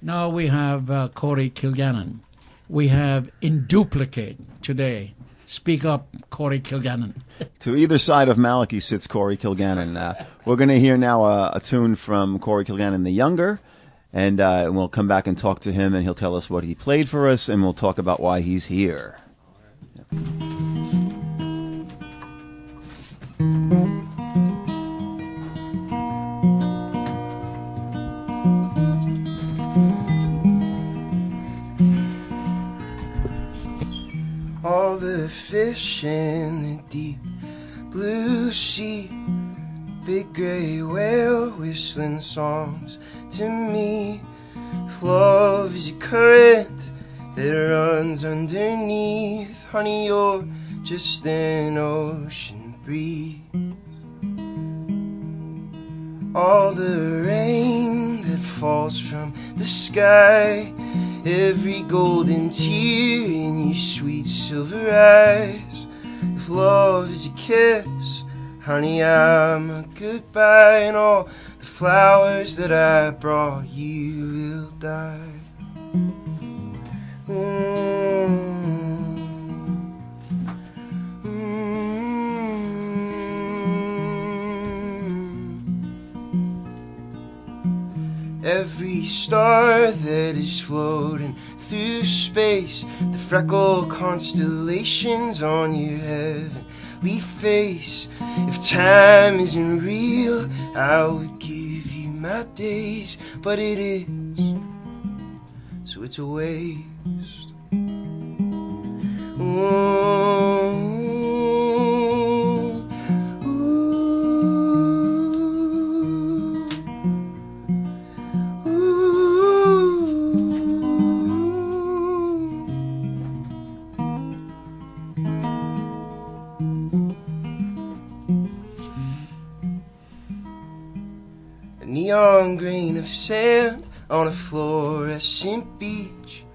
Now we have Corey Kilgannon. We have in duplicate today. Speak up, Corey Kilgannon. To either side of Malachi sits Corey Kilgannon. We're going to hear now a tune from Corey Kilgannon the Younger, and we'll come back and talk to him, and he'll tell us what he played for us, and we'll talk about why he's here. All the fish in the deep blue sea, big gray whale whistling songs to me. If love is a current that runs underneath, honey, you're just an ocean breeze. All the rain that falls from the sky, every golden tear in your sweet silver eyes. If love is a kiss, honey, I'm a goodbye, and all the flowers that I brought you will die. Every star that is floating through space, the freckled constellations on your heavenly face. If time isn't real, I would give you my days, but it is, so it's a waste. Neon grain of sand on a fluorescent beach,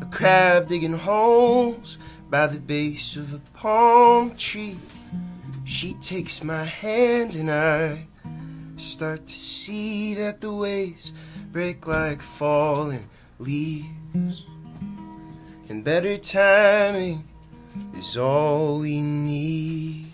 a crab digging holes by the base of a palm tree. She takes my hand and I start to see that the waves break like falling leaves, and better timing is all we need.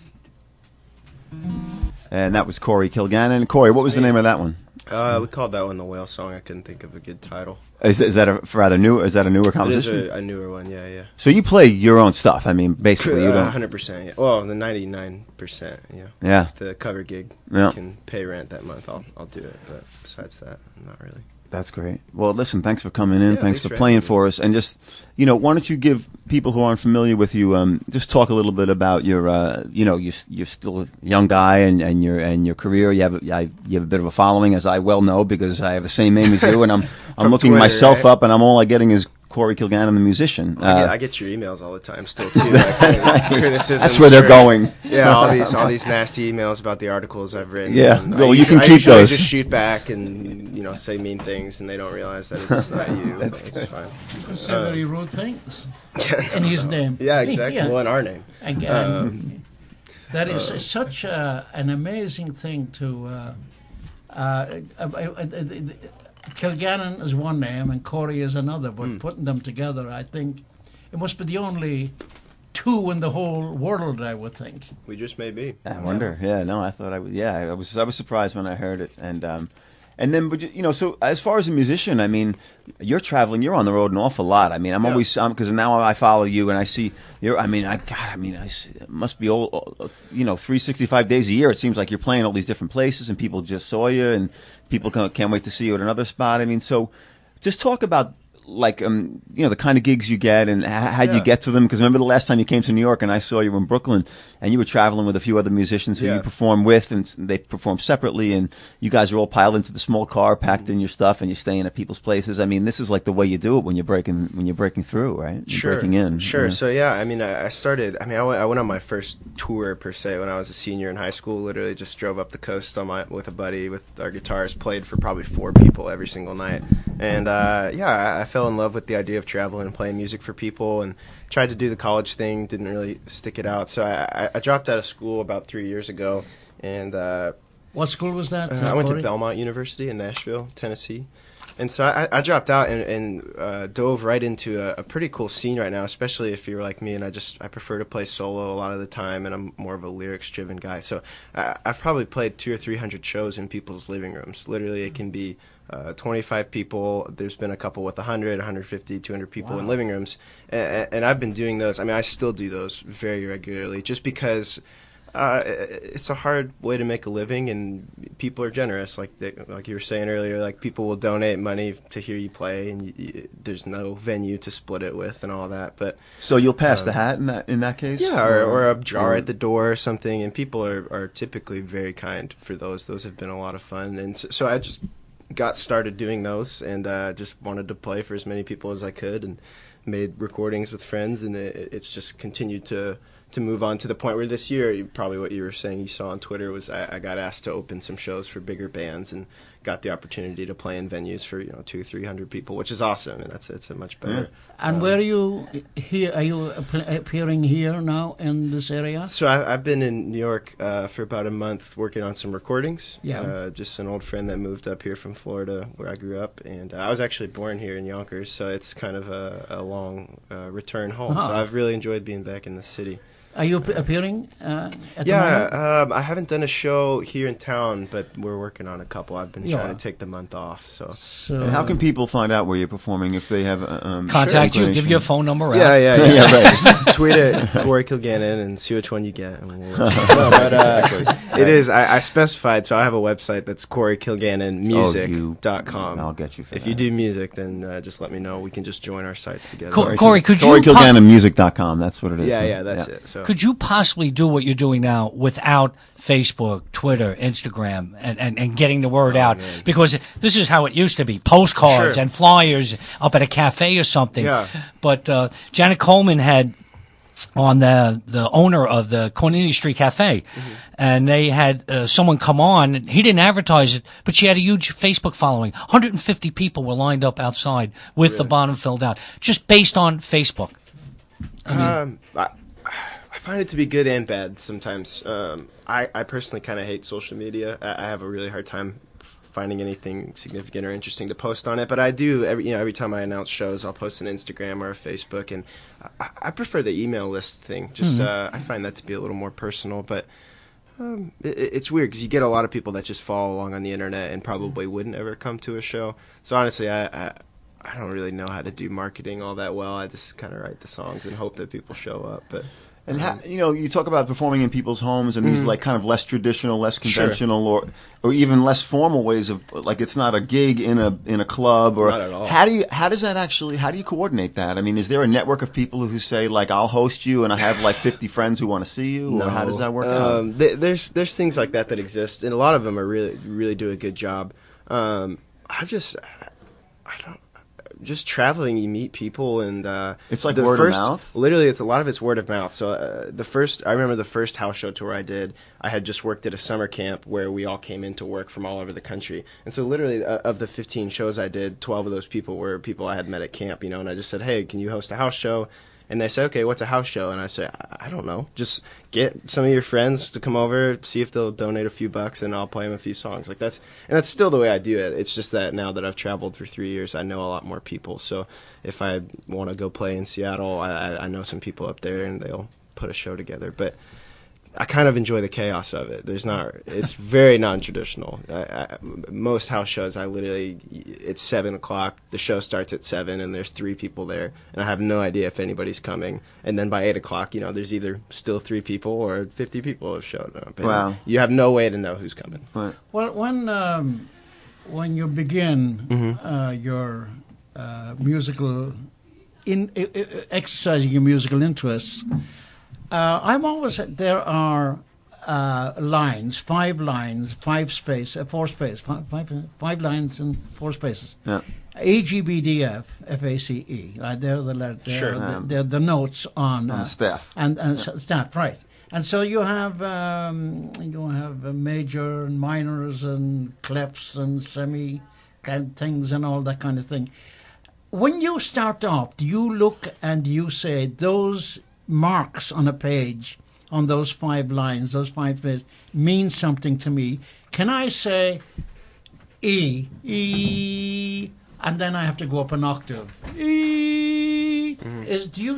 And that was Corey Kilgannon. Corey, what was the name of that one? We called that one the Whale Song. I couldn't think of a good title. Is that a rather new? Is that a newer composition? It is a newer one. Yeah. So you play your own stuff. I mean, basically, you don't. 100%. Yeah. Well, the 99%. Yeah. If the cover gig can pay rent that month, I'll do it. But besides that, not really. That's great. Well, listen, thanks for coming in. Yeah, thanks for playing for us. And just, why don't you give people who aren't familiar with you, just talk a little bit about your, you're still a young guy and your career. You have a bit of a following, as I well know, because I have the same name as you, and I'm looking Twitter, myself right? up, and all I'm getting is Corey Kilgannon, the musician. I get your emails all the time still too. Like, criticisms. That's where they're going. Yeah, all these nasty emails about the articles I've written. Yeah, well, you can I keep those. Just shoot back and say mean things, and they don't realize that it's not you. That's good. It's fine. You can say very rude things in his name. Yeah, exactly. Yeah. Well, in our name. Again, that is such an amazing thing to. Kilgannon is one name and Corey is another, but putting them together, I think it must be the only two in the whole world, I would think. We just may be. I wonder. Yeah, no, I thought I would. Yeah, I was surprised when I heard it, and then, but so as far as a musician, I mean, you're traveling, you're on the road an awful lot. I mean, I'm always because now I follow you and I see you're. I mean, it must be all 365 days a year. It seems like you're playing all these different places, and people just saw you, and people can't wait to see you at another spot. I mean, so just talk about like the kind of gigs you get and how you get to them, because remember the last time you came to New York and I saw you in Brooklyn and you were traveling with a few other musicians who you perform with, and they perform separately, and you guys are all piled into the small car, packed in your stuff, and you're staying at people's places. I mean, this is like the way you do it when you're breaking through, right? You're breaking in. Sure. So I mean, I started. I mean, I went on my first tour per se when I was a senior in high school. Literally, just drove up the coast with a buddy with our guitars, played for probably 4 people every single night, and I fell in love with the idea of traveling and playing music for people, and tried to do the college thing, didn't really stick it out. So I dropped out of school about 3 years ago, and what school was that? I went to Belmont University in Nashville, Tennessee, And so I dropped out and dove right into a pretty cool scene right now, especially if you're like me and I prefer to play solo a lot of the time, and I'm more of a lyrics-driven guy. So I've probably played 200 or 300 shows in people's living rooms. Literally, it can be 25 people. There's been a couple with 100, 150, 200 people in living rooms. And I've been doing those. I mean, I still do those very regularly just because it's a hard way to make a living, and people are generous. Like you were saying earlier, like people will donate money to hear you play, and there's no venue to split it with and all that. But so you'll pass the hat in that case, yeah, or a jar at the door or something. And people are typically very kind for those. Those have been a lot of fun, and so I just got started doing those, and just wanted to play for as many people as I could, and made recordings with friends, and it's just continued to move on to the point where this year, probably what you were saying you saw on Twitter, was I got asked to open some shows for bigger bands and got the opportunity to play in venues for 200 or 300 people, which is awesome, and it's a much better. And where are you here? Are you appearing here now in this area? So I've been in New York for about a month working on some recordings. Yeah. Just an old friend that moved up here from Florida, where I grew up, and I was actually born here in Yonkers, so it's kind of a long return home. So I've really enjoyed being back in the city. Are you appearing at the moment? I haven't done a show here in town, but we're working on a couple. I've been trying to take the month off. So and how can people find out where you're performing if they have contact you? Give your phone number out. Yeah. Right. Just tweet at Corey Kilgannon and see which one you get. And it is. I specified, so I have a website that's CoreyKilgannonmusic.com. I'll get you for If that. you do music, then just let me know. We can just join our sites together. Corey, could you CoreyKilgannonmusic.com. That's what it is. Yeah, that's it. So. Could you possibly do what you're doing now without Facebook, Twitter, Instagram, and getting the word out? Man. Because this is how it used to be: postcards and flyers up at a cafe or something. Yeah. But Janet Coleman had on the owner of the Cornelia Street Cafe, and they had someone come on. He didn't advertise it, but she had a huge Facebook following. 150 people were lined up outside with the bottom filled out, just based on Facebook. I find it to be good and bad sometimes. I personally kind of hate social media. I have a really hard time finding anything significant or interesting to post on it, but I do every time I announce shows, I'll post an Instagram or a Facebook, and I prefer the email list thing. Just I find that to be a little more personal, but it's weird because you get a lot of people that just follow along on the internet and probably wouldn't ever come to a show. So honestly, I don't really know how to do marketing all that well. I just kind of write the songs and hope that people show up, but. And you talk about performing in people's homes and these like kind of less traditional, less conventional, or even less formal ways of like it's not a gig in a club or not at all. How do you coordinate that? I mean, is there a network of people who say like I'll host you and I have like 50 friends who want to see you? No. Or how does that work out? There's things like that exist, and a lot of them are really do a good job. Just traveling, you meet people, and it's like word of mouth. Literally, a lot of it's word of mouth. So I remember the first house show tour I did. I had just worked at a summer camp where we all came into work from all over the country, and so literally of the 15 shows I did, 12 of those people were people I had met at camp. And I just said, "Hey, can you host a house show?" And they said, "Okay, what's a house show?" And I said, "I don't know. Just get some of your friends to come over, see if they'll donate a few bucks, and I'll play them a few songs." That's still the way I do it. It's just that now that I've traveled for 3 years, I know a lot more people. So if I want to go play in Seattle, I know some people up there, and they'll put a show together. But I kind of enjoy the chaos of it. It's very non-traditional. Most house shows, it's 7 o'clock. The show starts at 7, and there's 3 people there, and I have no idea if anybody's coming. And then by 8 o'clock, there's either still 3 people or 50 people have showed up. And wow! You have no way to know who's coming. Right. Well, when you begin your musical exercising your musical interests. There are lines, 5 lines, 5 space, 4 space, 5 lines and 4 spaces. Yeah. AGBDF, FACE. They're the notes on staff. And staff, right. And so you have major and minors and clefs and semi kind of things and all that kind of thing. When you start off, do you look and you say those marks on a page, on those 5 lines, those 5 phrases, mean something to me? Can I say E, and then I have to go up an octave. E. Do you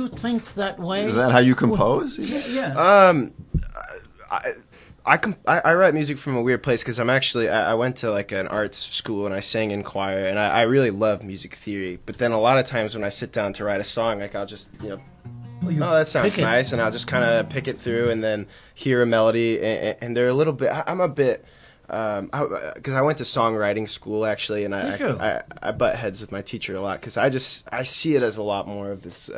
think that way? Is that how you compose? Yeah. I write music from a weird place because I went to like an arts school and I sang in choir, and I really love music theory. But then a lot of times when I sit down to write a song, like I'll just that sounds nice, and I'll just kind of pick it through and then hear a melody, and they're a little bit. I'm a bit. Because I went to songwriting school actually, and I butt heads with my teacher a lot because I see it as a lot more of this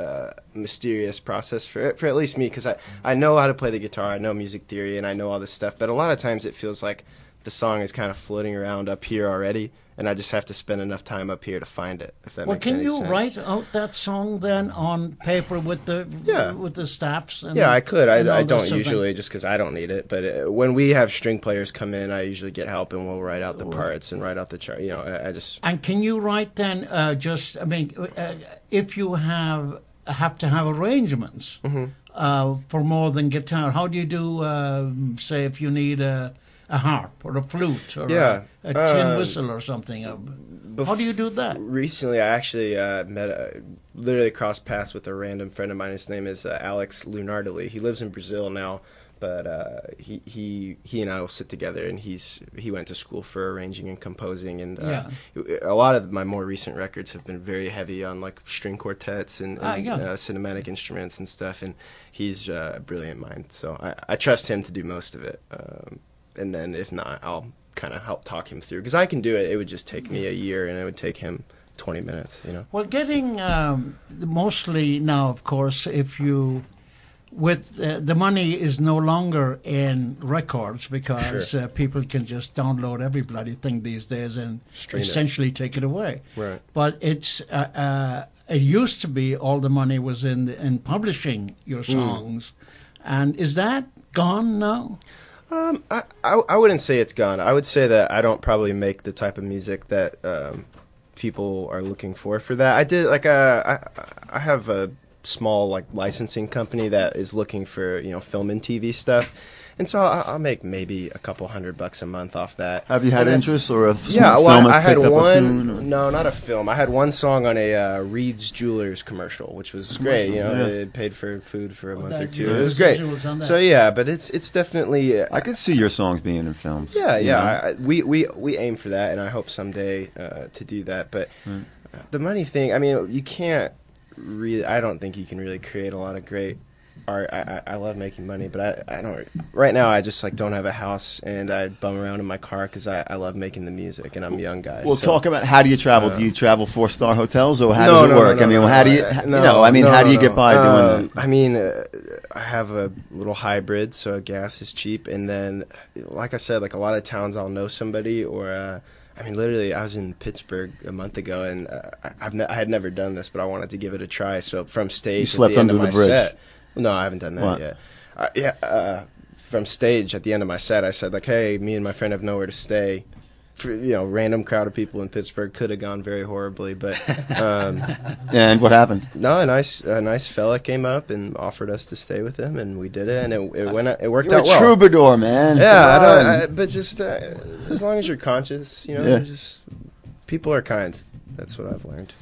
mysterious process for at least me, because I know how to play the guitar, I know music theory, and I know all this stuff, but a lot of times it feels like the song is kind of floating around up here already, and I just have to spend enough time up here to find it. If that makes any sense. Well, can you write out that song then on paper with the staffs? And I could. I don't usually, just because I don't need it. But when we have string players come in, I usually get help, and we'll write out the parts and write out the chart. I just. And can you write then? If you have to have arrangements for more than guitar, how do you do? Say if you need a harp or a flute or a tin whistle or something. How do you do that? Recently, I actually literally crossed paths with a random friend of mine. His name is Alex Lunardoli. He lives in Brazil now, but he and I will sit together, and he went to school for arranging and composing, and a lot of my more recent records have been very heavy on like string quartets and cinematic instruments and stuff, and he's a brilliant mind, so I trust him to do most of it. And then if not, I'll kind of help talk him through, because I can do it. It would just take me a year, and it would take him 20 minutes, Well, getting mostly now, of course, with the money is no longer in records, because people can just download every bloody thing these days and essentially take it away. Right. But it's it used to be all the money was in publishing your songs, and is that gone now? I wouldn't say it's gone. I would say that I don't probably make the type of music that people are looking for that. I did I have a small like licensing company that is looking for film and TV stuff, and so I'll make maybe a couple $100 a month off that. Have you had interest or a film I had picked up one. a tune, no, not a film. I had one song on a Reed's Jewelers commercial, which was great. It paid for food for a month or two. It was great. So but it's definitely. I could see your songs being in films. We aim for that, and I hope someday to do that. But the money thing, I mean, you can't really. I don't think you can really create a lot of great art. I love making money, but I don't. Right now, I just don't have a house, and I bum around in my car because I love making the music, and I'm a young guy. Well, talk about how do you travel? Do you travel 4-star hotels, or how does it work? How do you? How do you get by doing that? I have a little hybrid, so gas is cheap, and then, like I said, like a lot of towns, I'll know somebody, or literally, I was in Pittsburgh a month ago, and I had never done this, but I wanted to give it a try. So from stage, you slept at the end under of the my bridge. set. No, I haven't done that yet. From stage at the end of my set, I said, hey, me and my friend have nowhere to stay. Random crowd of people in Pittsburgh, could have gone very horribly, but and what happened? No, a nice fella came up and offered us to stay with him, and we did it, and it worked out well. You're a troubadour, man. Yeah, but just as long as you're conscious, just people are kind. That's what I've learned.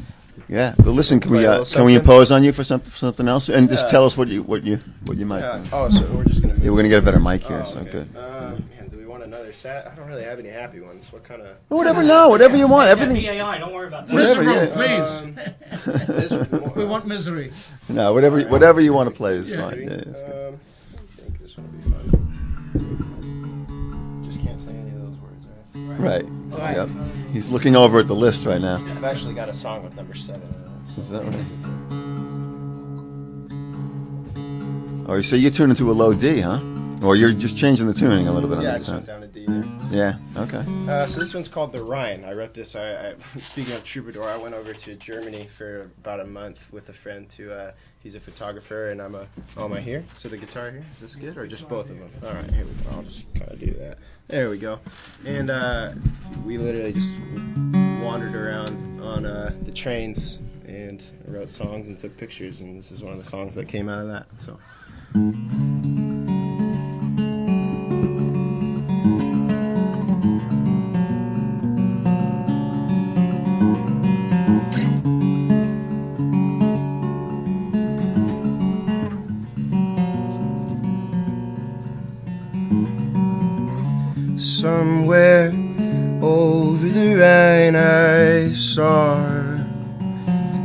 Yeah, but listen, can we impose on you for something else, and just tell us what you might? Oh, so we're just gonna. We're gonna get a better mic here, so okay. good. Do we want another set? I don't really have any happy ones. What kind of? Whatever you want. Everything. WBAI, don't worry about that. Misery, please. We want misery. No, whatever you want to play is fine. Yeah, it's I good. think this one will be fun. Just can't say any of those words, right? Right. Yep. He's looking over at the list right now. I've actually got a song with number 7 in it. Is that right? Oh, so you tune into a low D, huh? Or you're just changing the tuning a little bit. Yeah, I just went down to D there. Yeah, okay. So this one's called The Rhine. I wrote this, speaking of troubadour, I went over to Germany for about a month with a friend he's a photographer, and am I here? So the guitar here, is this good? Or just both of them? All right, here we go. I'll just kind of do that. There we go. And we literally just wandered around on the trains and wrote songs and took pictures, and this is one of the songs that came out of that. So. us are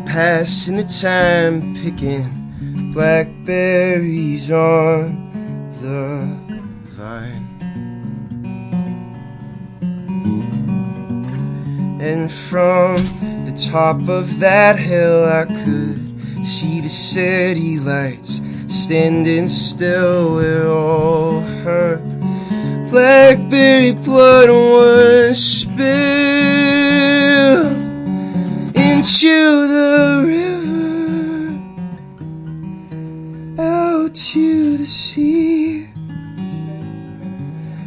passing the time, picking blackberries on the vine. And from the top of that hill I could see the city lights standing still where all her blackberry blood was spilled into the river, out to the sea.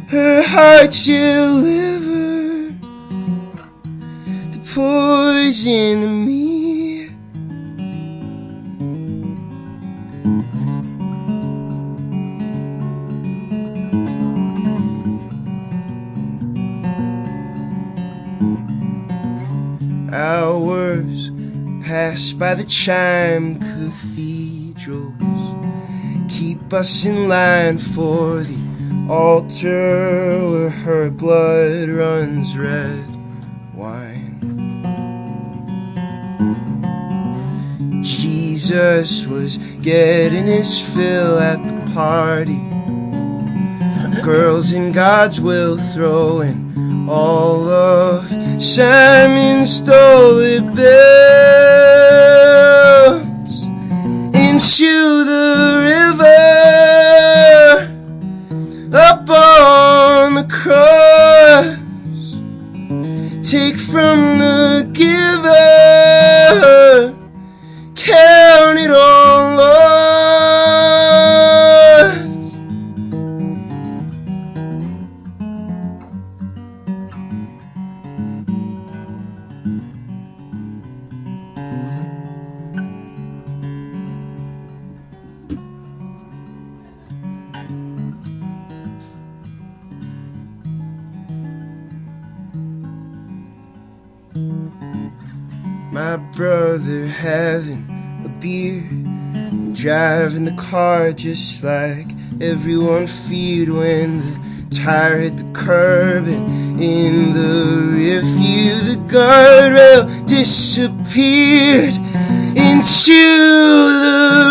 Her heart delivered the poison to me. Hours pass by the chime cathedrals, keep us in line for the altar where her blood runs red wine. Jesus was getting his fill at the party, girls in God's will throwing all of Simon's stolen bells into the river, up on the cross. Take from the giver, count it all lost. My brother having a beer and driving the car just like everyone feared when the tire hit the curb, and in the rear view the guardrail disappeared into the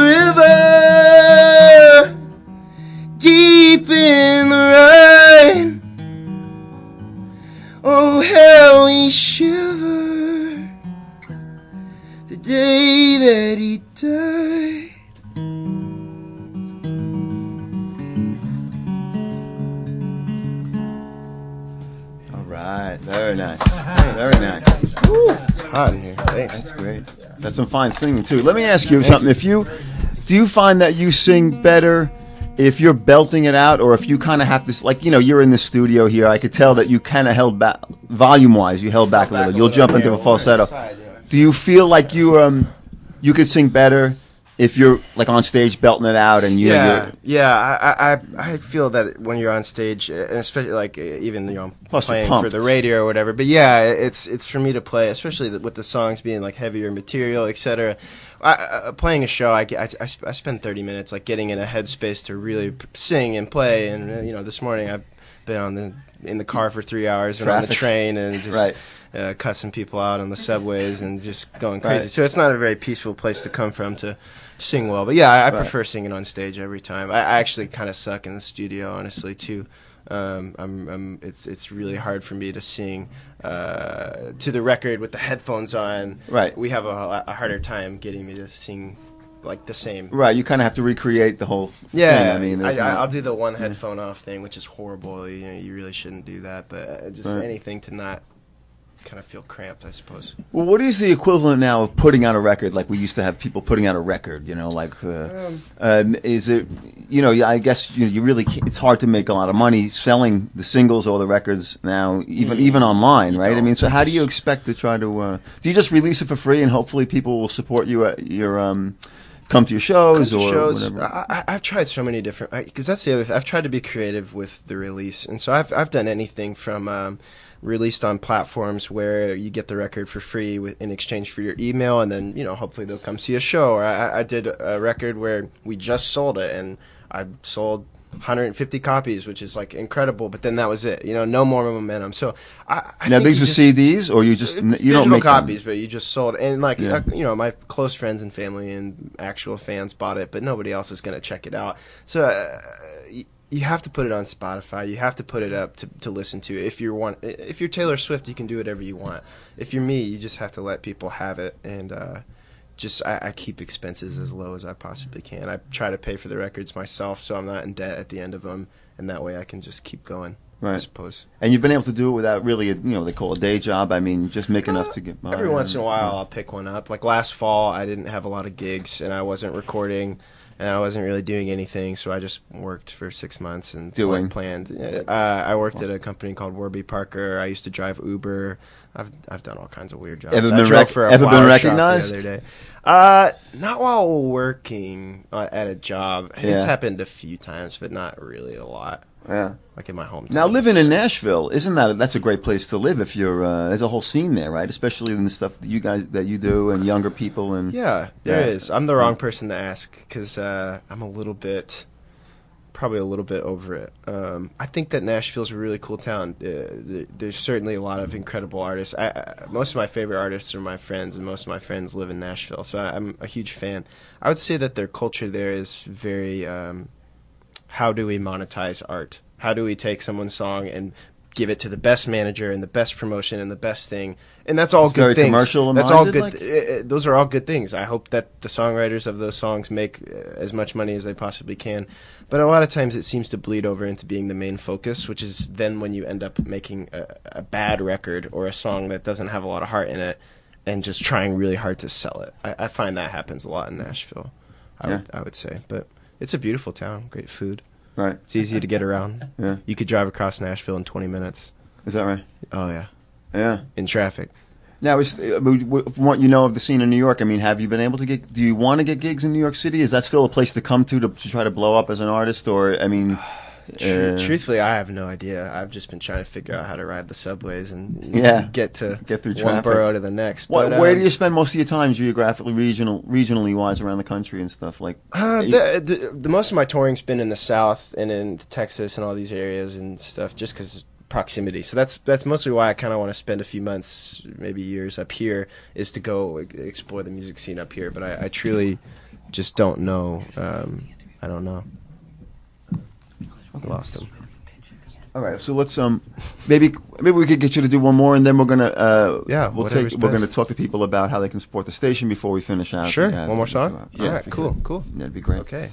river, deep in the Rhine. Oh, how we shiver the day that he died. All right, very nice, very nice. Woo, it's hot in here. Thanks. That's great. That's some fine singing too. Let me ask you something. Do you find that you sing better if you're belting it out, or if you kind of have this, like, you know, you're in the studio here, I could tell that you kind of held back, volume-wise, you held back a little. You'll jump into a falsetto. Do you feel like you could sing better if you're like on stage belting it out and I feel that when you're on stage, and especially like even Plus playing for the radio or whatever. But yeah, it's for me to play, especially with the songs being like heavier material, etc. Playing a show, I spend 30 minutes like getting in a headspace to really sing and play. And this morning I've been in the car for 3 hours and on the train and just cussing people out on the subways and just going crazy. Right. So it's not a very peaceful place to come from to sing well. But yeah, I prefer singing on stage every time. I actually kind of suck in the studio, honestly, too. It's really hard for me to sing to the record with the headphones on. Right. We have a harder time getting me to sing like the same. Right. You kind of have to recreate the whole thing. I mean, I'll do the one headphone off thing, which is horrible. You really shouldn't do that. But just anything to not kind of feel cramped, I suppose. Well, what is the equivalent now of putting out a record? Like we used to have people putting out a record, is it, I guess you really can't, it's hard to make a lot of money selling the singles or the records now, even online, right? I mean, so how do you expect to try to, do you just release it for free and hopefully people will support you at your, come to your shows whatever? I've tried so many different, because that's the other thing. I've tried to be creative with the release, and so I've done anything from released on platforms where you get the record for free in exchange for your email, and then hopefully they'll come see a show. Or I did a record where we just sold it, and I sold 150 copies, which is like incredible. But then that was it. No more momentum. So I Now think these you were just- CDs, or you just it's you don't digital make copies, them? but you just sold. And like Yeah. my close friends and family and actual fans bought it, but nobody else is going to check it out. So you have to put it on Spotify. You have to put it up to listen to. If you're Taylor Swift, you can do whatever you want. If you're me, you just have to let people have it. And I keep expenses as low as I possibly can. I try to pay for the records myself, so I'm not in debt at the end of them, and that way I can just keep going. I Right. suppose. And you've been able to do it without really, they call it a day job. I mean, just make enough to get by. Every once in a while, I'll pick one up. Like last fall, I didn't have a lot of gigs, and I wasn't recording, and I wasn't really doing anything, so I just worked for 6 months and planned. I worked at a company called Warby Parker. I used to drive Uber. I've done all kinds of weird jobs. Ever I been drove for a ever been flower shop recognized? the other day. Not while working at a job. It's Yeah. happened a few times, but not really a lot. Yeah. Like in my hometown. Now living in Nashville, that's a great place to live if you're there's a whole scene there, right? Especially in the stuff that you do and younger people and Yeah, there Yeah. is. I'm the wrong person to ask because I'm probably a little bit over it. I think that Nashville's a really cool town. There's certainly a lot of incredible artists. Most of my favorite artists are my friends, and most of my friends live in Nashville, so I'm a huge fan. I would say that their culture there is very, how do we monetize art? How do we take someone's song and give it to the best manager and the best promotion and the best thing? And that's all It's good very things. commercial That's all good. minded, Those are all good things. I hope that the songwriters of those songs make as much money as they possibly can. But a lot of times it seems to bleed over into being the main focus, which is then when you end up making a bad record or a song that doesn't have a lot of heart in it and just trying really hard to sell it. I find that happens a lot in Nashville, I would say. But it's a beautiful town, great food. right. It's easy to get around. Yeah. You could drive across Nashville in 20 minutes. Is that right? Oh, yeah. Yeah. In traffic. Now, from what you know of the scene in New York, I mean, have you been able to do you want to get gigs in New York City? Is that still a place to come to try to blow up as an artist? Or, I mean... Truthfully, I have no idea. I've just been trying to figure out how to ride the subways and get through traffic. one borough to the next. But, where do you spend most of your time geographically, regionally wise around the country and stuff? Like the most of my touring's been in the South and in Texas and all these areas and stuff, just because proximity. So that's mostly why I kind of want to spend a few months, maybe years up here, is to go explore the music scene up here. But I truly just don't know. I don't know. Lost them. All right, so let's maybe we could get you to do one more, and then we're gonna we're gonna talk to people about how they can support the station before we finish out. Sure, one more song. Yeah, All right, cool. That'd be great. Okay.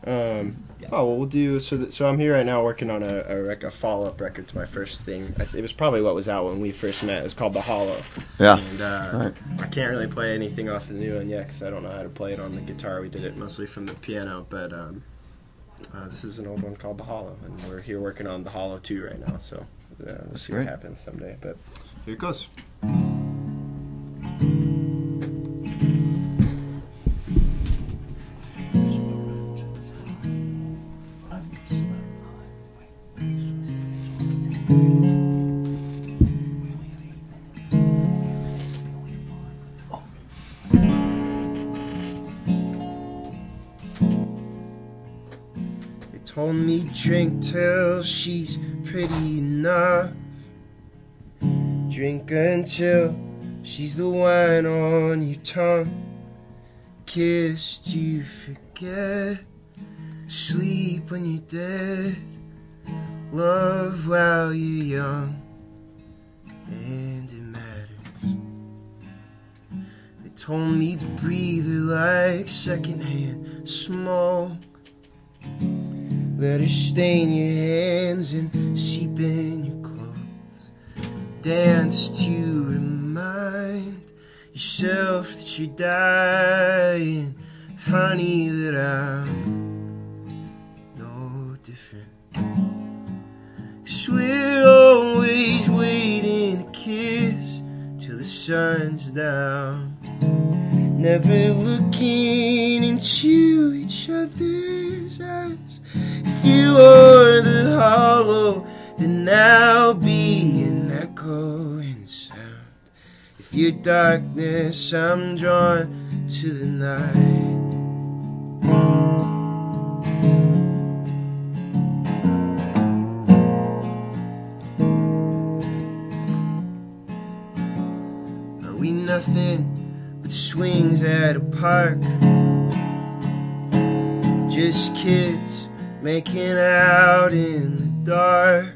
Well, we'll do so. I'm here right now working on a follow up record to my first thing. It was probably what was out when we first met. It was called The Hollow. Yeah. And Right. I can't really play anything off the new one yet because I don't know how to play it on the guitar. We did it mostly from the piano, but. This is an old one called The Hollow, and we're here working on The Hollow 2 right now, so we'll see what happens someday. But here it goes. Told me drink till she's pretty enough. Drink until she's the wine on your tongue. Kiss to forget. Sleep when you're dead. Love while you're young. And it matters. They told me breathe her like secondhand smoke. Let her stain your hands and seep in your clothes. Dance to remind yourself that you're dying. Honey, that I'm no different. 'Cause we're always waiting to kiss till the sun's down. Never looking into each other's eyes. If you are the hollow, then I'll be an echoing sound. If you're darkness, I'm drawn to the night. We nothing but swings at a park. Just kids making out in the dark,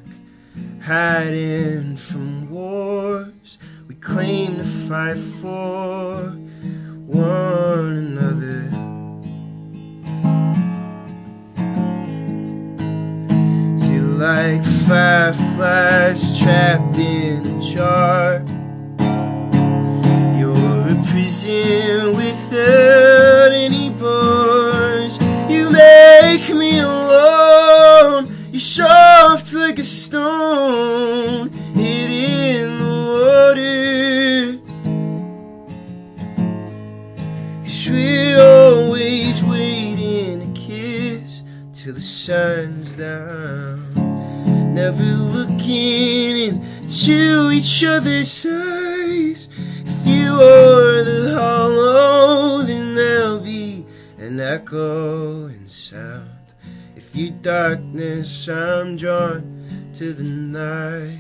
hiding from wars we claim to fight for one another. You're like fireflies trapped in a jar. You're a prison without any bars. You make me alone. You're soft like a stone hid in the water. 'Cause we're always waiting to kiss till the sun's down, never looking into each other's eyes. If you are the hollow, then there'll be an echo and sound. If you darkness, I'm drawn to the night,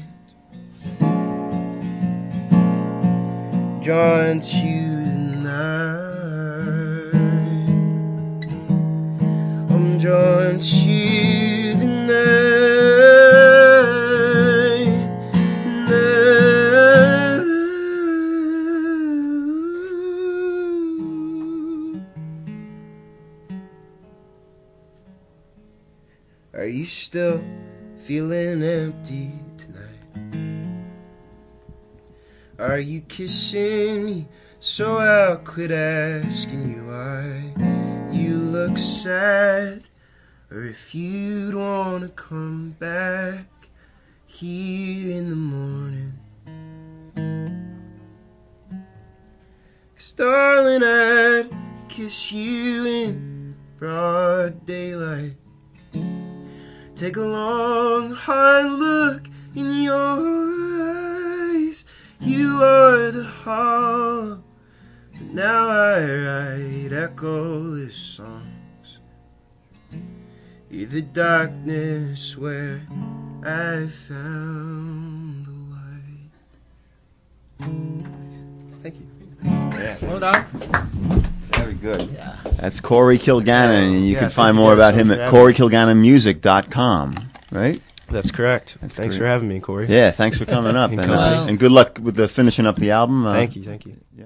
drawn to the night. I'm drawn to the night, night. Are you still feeling empty tonight? Are you kissing me so I'll quit asking you why you look sad? Or if you'd wanna come back here in the morning. 'Cause darling, I'd kiss you in broad daylight. Take a long, hard look in your eyes. You are the hollow, but now I write echoless songs. You're the darkness where I found the light. Thank you. Yeah. Well done. Very good. Yeah. That's Corey Kilgannon, and you Yeah, can thank find you more guys about so him much at for having me. CoreyKilgannonmusic.com, right? That's correct. That's Thanks great. for having me, Corey. Yeah, thanks for coming up, You're and welcome. good luck with the finishing up the album. Thank you. Yeah.